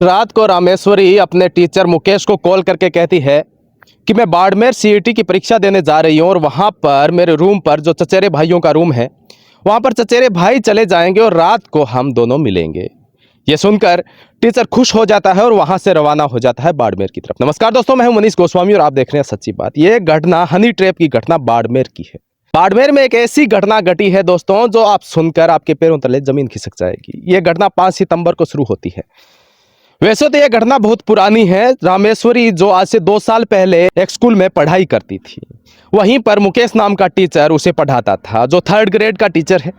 रात को रामेश्वरी अपने टीचर मुकेश को कॉल करके कहती है कि मैं बाड़मेर सीईटी की परीक्षा देने जा रही हूँ और वहाँ पर मेरे रूम पर जो चचेरे भाइयों का रूम है वहाँ पर चचेरे भाई चले जाएंगे और रात को हम दोनों मिलेंगे। ये सुनकर टीचर खुश हो जाता है और वहाँ से रवाना हो जाता है बाड़मेर की तरफ। नमस्कार दोस्तों, मैं हूं मनीष गोस्वामी और आप देख रहे हैं सच्ची बात। ये घटना हनी ट्रैप की घटना बाड़मेर की है। बाड़मेर में एक ऐसी घटना घटी है दोस्तों जो आप सुनकर आपके पैरों तले जमीन खिसक जाएगी। ये घटना 5 सितंबर को शुरू होती है। वैसे तो यह घटना बहुत पुरानी है। रामेश्वरी जो आज से 2 साल पहले एक स्कूल में पढ़ाई करती थी, वहीं पर मुकेश नाम का टीचर उसे पढ़ाता था, जो 3rd ग्रेड का टीचर है।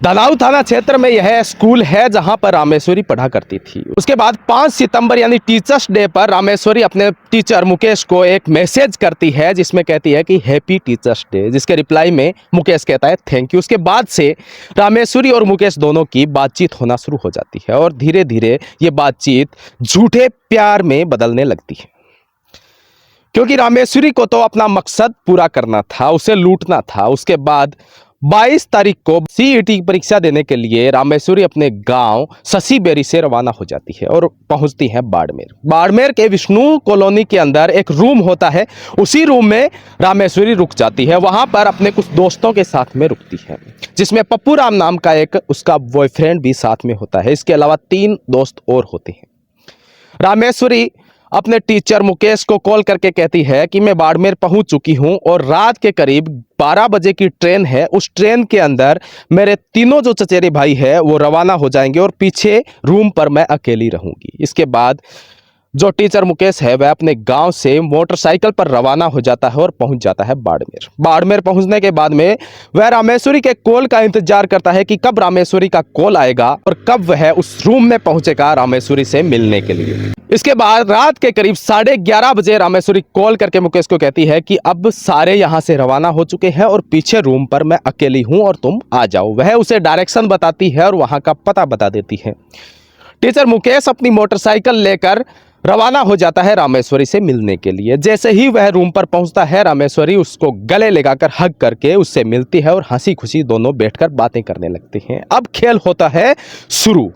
धनाऊ थाना क्षेत्र में यह स्कूल है जहां पर रामेश्वरी पढ़ा करती थी। उसके बाद 5 सितंबर यानी टीचर्स डे पर रामेश्वरी अपने टीचर मुकेश को एक मैसेज करती है जिसमें कहती है कि हैप्पी टीचर्स डे, जिसके रिप्लाई में मुकेश कहता है थैंक यू। उसके बाद से रामेश्वरी और मुकेश दोनों की बातचीत होना शुरू हो जाती है और धीरे धीरे ये बातचीत झूठे प्यार में बदलने लगती है, क्योंकि रामेश्वरी को तो अपना मकसद पूरा करना था, उसे लूटना था। उसके बाद 22 तारीख को सीईटी की परीक्षा देने के लिए रामेश्वरी अपने गांव ससीबेरी से रवाना हो जाती है और पहुंचती है बाड़मेर। बाड़मेर के विष्णु कॉलोनी के अंदर एक रूम होता है, उसी रूम में रामेश्वरी रुक जाती है। वहां पर अपने कुछ दोस्तों के साथ में रुकती है, जिसमें पप्पू राम नाम का एक उसका बॉयफ्रेंड भी साथ में होता है। इसके अलावा 3 दोस्त और होते हैं। रामेश्वरी अपने टीचर मुकेश को कॉल करके कहती है कि मैं बाड़मेर पहुंच चुकी हूं और रात के करीब 12 बजे की ट्रेन है। उस ट्रेन के अंदर मेरे तीनों जो चचेरे भाई है वो रवाना हो जाएंगे और पीछे रूम पर मैं अकेली रहूंगी। इसके बाद जो टीचर मुकेश है वह अपने गांव से मोटरसाइकिल पर रवाना हो जाता है और पहुंच जाता है बाड़मेर। बाड़मेर पहुंचने के बाद में वह रामेश्वरी के कॉल का इंतजार करता है कि कब रामेश्वरी का कॉल आएगा और कब वह उस रूम में पहुंचेगा रामेश्वरी से मिलने के लिए। इसके बाद रात के करीब 11:30 बजे रामेश्वरी कॉल करके मुकेश को कहती है कि अब सारे यहां से रवाना हो चुके हैं और पीछे रूम पर मैं अकेली हूं और तुम आ जाओ। वह उसे डायरेक्शन बताती है और वहां का पता बता देती है। टीचर मुकेश अपनी मोटरसाइकिल लेकर रवाना हो जाता है रामेश्वरी से मिलने के लिए। जैसे ही वह रूम पर पहुंचता है, रामेश्वरी उसको गले लगाकर हग करके उससे मिलती है और हंसी खुशी दोनों बैठकर बातें करने लगते हैं। अब खेल होता है शुरू।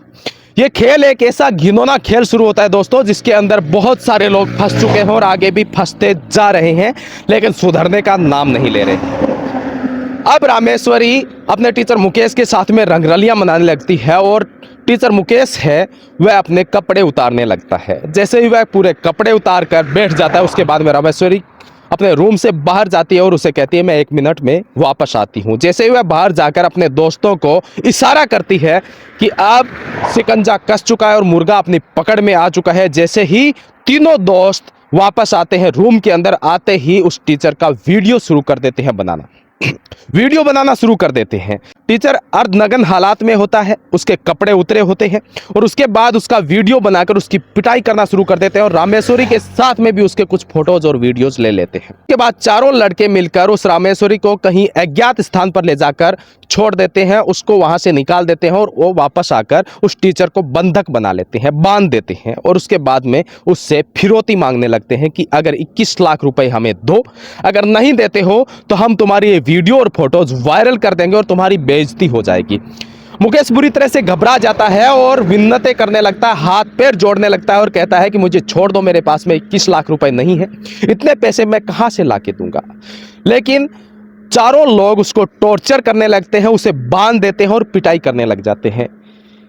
ये खेल एक ऐसा घिनौना खेल शुरू होता है दोस्तों, जिसके अंदर बहुत सारे लोग फंस चुके हैं और आगे भी फंसते जा रहे हैं, लेकिन सुधरने का नाम नहीं ले रहे। अब रामेश्वरी अपने टीचर मुकेश के साथ में रंगरलियां मनाने लगती है और टीचर मुकेश है वह अपने कपड़े उतारने लगता है। जैसे ही वह पूरे कपड़े उतार कर बैठ जाता है, उसके बाद में रामेश्वरी अपने रूम से बाहर जाती है और उसे कहती है मैं 1 मिनट में वापस आती हूँ। जैसे ही वह बाहर जाकर अपने दोस्तों को इशारा करती है कि अब शिकंजा कस चुका है और मुर्गा अपनी पकड़ में आ चुका है, जैसे ही तीनों दोस्त वापस आते हैं रूम के अंदर, आते ही उस टीचर का वीडियो शुरू कर देते हैं बनाना। वीडियो बनाना शुरू कर देते हैं। टीचर अर्धनग्न हालात में होता है, उसके कपड़े उतरे होते हैं और उसके बाद उसका वीडियो बनाकर उसकी पिटाई करना शुरू कर देते हैं और रामेश्वरी के साथ में भी उसके कुछ फोटोज और वीडियोज ले लेते हैं। उसके बाद चारों लड़के मिलकर उस रामेश्वरी को कहीं अज्ञात स्थान पर ले जाकर छोड़ देते हैं, उसको वहां से निकाल देते हैं और वो वापस आकर उस टीचर को बंधक बना लेते हैं, बांध देते हैं और उसके बाद में उससे फिरौती मांगने लगते हैं कि अगर 21 लाख रुपए हमें दो, अगर नहीं देते हो तो हम तुम्हारी ये वीडियो और फोटोज वायरल कर देंगे और तुम्हारी बेइज्जती हो जाएगी। मुकेश बुरी तरह से घबरा जाता है और मिन्नतें करने लगता है, हाथ पैर जोड़ने लगता है और कहता है कि मुझे छोड़ दो, मेरे पास में 21 लाख रुपए नहीं है, इतने पैसे मैं कहां से लाके दूंगा। लेकिन चारों लोग उसको टॉर्चर करने लगते हैं, उसे बांध देते हैं और पिटाई करने लग जाते हैं।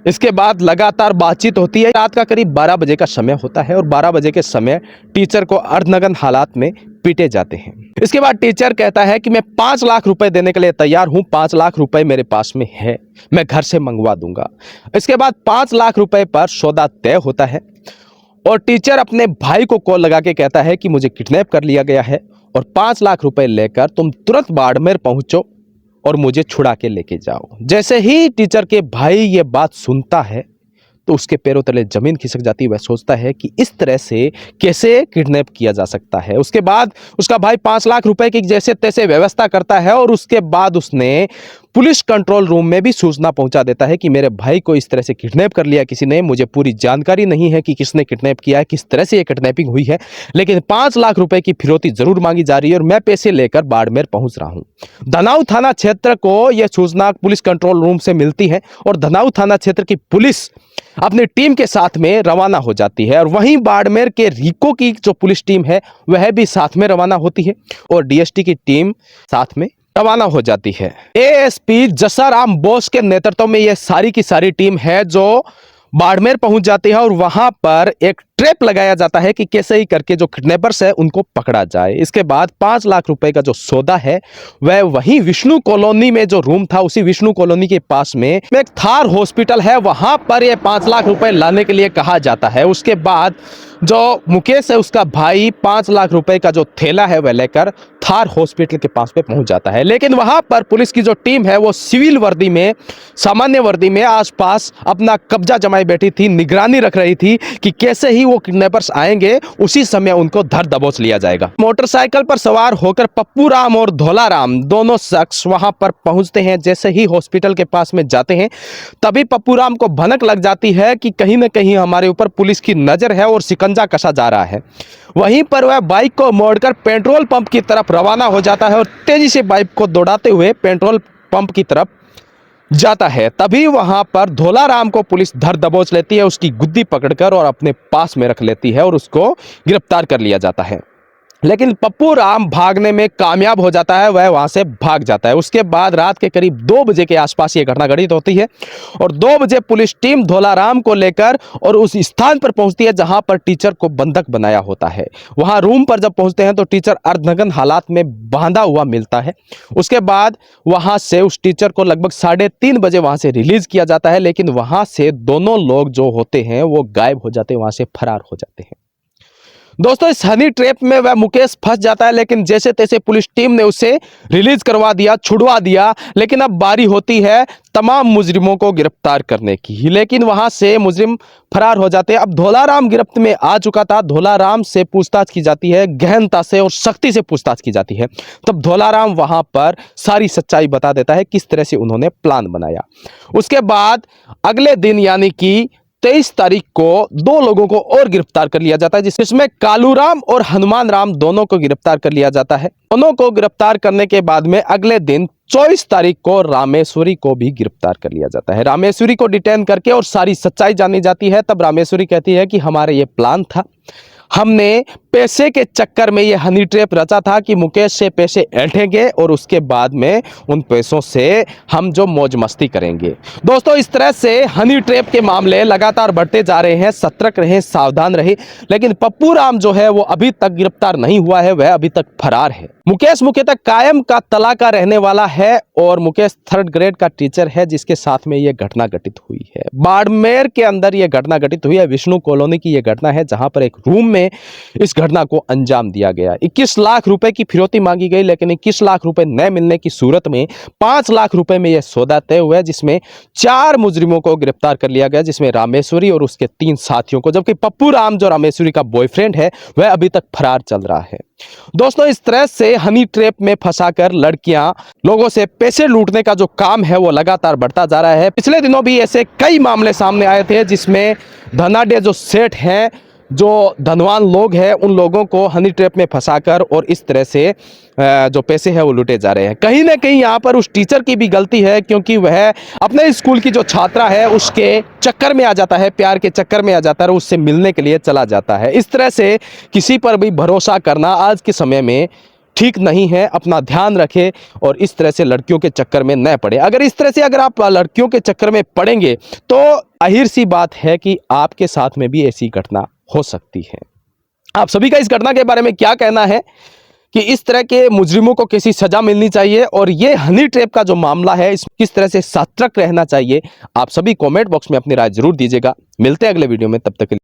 इसके बाद लगातार बातचीत होती है। रात का करीब 12 बजे का समय होता है और 12 बजे के समय टीचर को अर्धनग्न हालात में पीटे जाते हैं। इसके बाद टीचर कहता है कि मैं 5 लाख रुपए देने के लिए तैयार हूं, 5 लाख रुपए मेरे पास में है, मैं घर से मंगवा दूंगा। इसके बाद 5 लाख रुपए पर सौदा तय होता है और टीचर अपने भाई को कॉल लगा के कहता है कि मुझे किडनैप कर लिया गया है और 5 लाख रुपए लेकर तुम तुरंत बाड़मेर पहुंचो और मुझे छुड़ा के लेके जाओ। जैसे ही टीचर के भाई ये बात सुनता है तो उसके पैरों तले जमीन खिसक जाती है। वह सोचता है कि इस तरह से कैसे किडनैप किया जा सकता है। उसके बाद उसका भाई 5 लाख रुपए की जैसे तैसे व्यवस्था करता है और उसके बाद उसने पुलिस कंट्रोल रूम में भी सूचना पहुंचा देता है कि मेरे भाई को इस तरह से किडनैप कर लिया किसी ने। मुझे पूरी जानकारी नहीं है कि किसने किडनैप किया है, किस तरह से ये किडनैपिंग हुई है, लेकिन 5 लाख रुपए की फिरौती जरूर मांगी जा रही है और मैं पैसे लेकर बाड़मेर पहुंच रहा हूं। धनाऊ थाना क्षेत्र को यह सूचना पुलिस कंट्रोल रूम से मिलती है और धनाऊ थाना क्षेत्र की पुलिस अपनी टीम के साथ में रवाना हो जाती है और वहीं बाड़मेर के रीको की जो पुलिस टीम है वह भी साथ में रवाना होती है और डीएसटी की टीम साथ में रवाना हो जाती है। एएसपी जसाराम बोस के नेतृत्व में यह सारी की सारी टीम है जो बाड़मेर पहुंच जाती है और वहां पर एक ट्रैप लगाया जाता है कि कैसे ही करके जो किडनैपर्स है उनको पकड़ा जाए। इसके बाद 5 लाख रुपए का जो सौदा है वह वहीं विष्णु कॉलोनी में जो रूम था, उसी विष्णु कॉलोनी के पास में एक थार हॉस्पिटल है, वहां पर यह 5 लाख रुपए लाने के लिए कहा जाता है। उसके बाद जो मुकेश है उसका भाई 5 लाख रुपए का जो थैला है वह लेकर थार हॉस्पिटल के पास में पहुंच जाता है। लेकिन वहां पर पुलिस की जो टीम है वो सिविल वर्दी में, सामान्य वर्दी में आसपास अपना कब्जा जमाए बैठी थी, निगरानी रख रही थी कि कैसे ही वो किडनैपर्स आएंगे उसी समय उनको धर दबोच लिया जाएगा। मोटरसाइकिल पर सवार होकर पप्पू राम और धोला राम दोनों शख्स वहां पर पहुंचते हैं। जैसे ही हॉस्पिटल के पास में जाते हैं तभी पप्पू राम को भनक लग जाती है कि कहीं ना कहीं हमारे ऊपर पुलिस की नजर है और शिकंजा कसा जा रहा है। वहीं पर वह बाइक को मोड़कर पेट्रोल पंप की तरफ रवाना हो जाता है और तेजी से बाइक को दौड़ाते हुए पेट्रोल पंप की तरफ जाता है। तभी वहां पर धोला राम को पुलिस धर दबोच लेती है, उसकी गुद्दी पकड़कर और अपने पास में रख लेती है और उसको गिरफ्तार कर लिया जाता है। लेकिन पप्पू राम भागने में कामयाब हो जाता है, वह वहां से भाग जाता है। उसके बाद रात के करीब 2 बजे के आसपास ये घटना घटित होती है और 2 बजे पुलिस टीम धोला राम को लेकर और उस स्थान पर पहुंचती है जहां पर टीचर को बंधक बनाया होता है। वहां रूम पर जब पहुंचते हैं तो टीचर अर्धनग्न हालात में बांधा हुआ मिलता है। उसके बाद वहां से उस टीचर को लगभग 3:30 बजे वहां से रिलीज किया जाता है, लेकिन वहां से दोनों लोग जो होते हैं वो गायब हो जाते हैं, वहां से फरार हो जाते हैं। दोस्तों इस हनी ट्रैप में वह मुकेश फंस जाता है, लेकिन जैसे तैसे पुलिस टीम ने उसे रिलीज करवा दिया, छुड़वा दिया। लेकिन अब बारी होती है तमाम मुजरिमों को गिरफ्तार करने की, लेकिन वहां से मुजरिम फरार हो जाते हैं। अब धोला राम गिरफ्त में आ चुका था, धोला राम से पूछताछ की जाती है, गहनता से और सख्ती से पूछताछ की जाती है। तब धोला राम वहां पर सारी सच्चाई बता देता है किस तरह से उन्होंने प्लान बनाया। उसके बाद अगले दिन यानी कि 23 तारीख को 2 लोगों को और गिरफ्तार कर लिया जाता है, जिसमें कालू राम और हनुमान राम दोनों को गिरफ्तार कर लिया जाता है। दोनों को गिरफ्तार करने के बाद में अगले दिन 24 तारीख को रामेश्वरी को भी गिरफ्तार कर लिया जाता है। रामेश्वरी को डिटेन करके और सारी सच्चाई जानी जाती है। तब रामेश्वरी कहती है कि हमारा ये प्लान था, हमने पैसे के चक्कर में ये हनी ट्रैप रचा था कि मुकेश से पैसे ऐंठेंगे और उसके बाद में उन पैसों से हम जो मौज मस्ती करेंगे। दोस्तों इस तरह से हनी ट्रैप के मामले लगातार बढ़ते जा रहे हैं। सतर्क रहें, सावधान रहें। लेकिन पप्पू राम जो है वो अभी तक गिरफ्तार नहीं हुआ है, वह अभी तक फरार है। मुकेश मुख्यतः कायम का तला का रहने वाला है और मुकेश 3rd ग्रेड का टीचर है जिसके साथ में यह घटना घटित हुई है। बाड़मेर के अंदर यह घटना घटित हुई है। विष्णु कॉलोनी की यह घटना है जहां पर एक रूम में इस घटना को अंजाम दिया गया। 21 लाख रुपए की फिरौती मांगी गई, लेकिन 21 लाख रुपए न मिलने की सूरत में 5 लाख रुपए में यह सौदा तय हुआ, जिसमें 4 मुजरिमों को गिरफ्तार कर लिया गया, जिसमें रामेश्वरी और उसके 3 साथियों को, जबकि पप्पू राम जो रामेश्वरी का बॉयफ्रेंड है वह अभी तक फरार चल रहा है। दोस्तों इस तरह से हनी ट्रैप में फंसाकर लड़कियां लोगों से पैसे लूटने का जो काम है वो लगातार बढ़ता जा रहा है। पिछले दिनों भी ऐसे कई मामले सामने आए थे जिसमें धनाढ्य जो सेठ हैं, जो धनवान लोग हैं, उन लोगों को हनी ट्रैप में फंसाकर और इस तरह से जो पैसे हैं वो लूटे जा रहे हैं। कहीं ना कहीं यहाँ पर उस टीचर की भी गलती है, क्योंकि वह अपने स्कूल की जो छात्रा है उसके चक्कर में आ जाता है, प्यार के चक्कर में आ जाता है और उससे मिलने के लिए चला जाता है। इस तरह से किसी पर भी भरोसा करना आज के समय में ठीक नहीं है। अपना ध्यान रखें और इस तरह से लड़कियों के चक्कर में न पड़े। अगर इस तरह से अगर आप लड़कियों के चक्कर में पड़ेंगे तो जाहिर सी बात है कि आपके साथ में भी ऐसी घटना हो सकती है। आप सभी का इस घटना के बारे में क्या कहना है कि इस तरह के मुजरिमों को कैसी सजा मिलनी चाहिए और ये हनी ट्रैप का जो मामला है इस किस तरह से सतर्क रहना चाहिए? आप सभी कमेंट बॉक्स में अपनी राय जरूर दीजिएगा। मिलते हैं अगले वीडियो में, तब तक के लिए।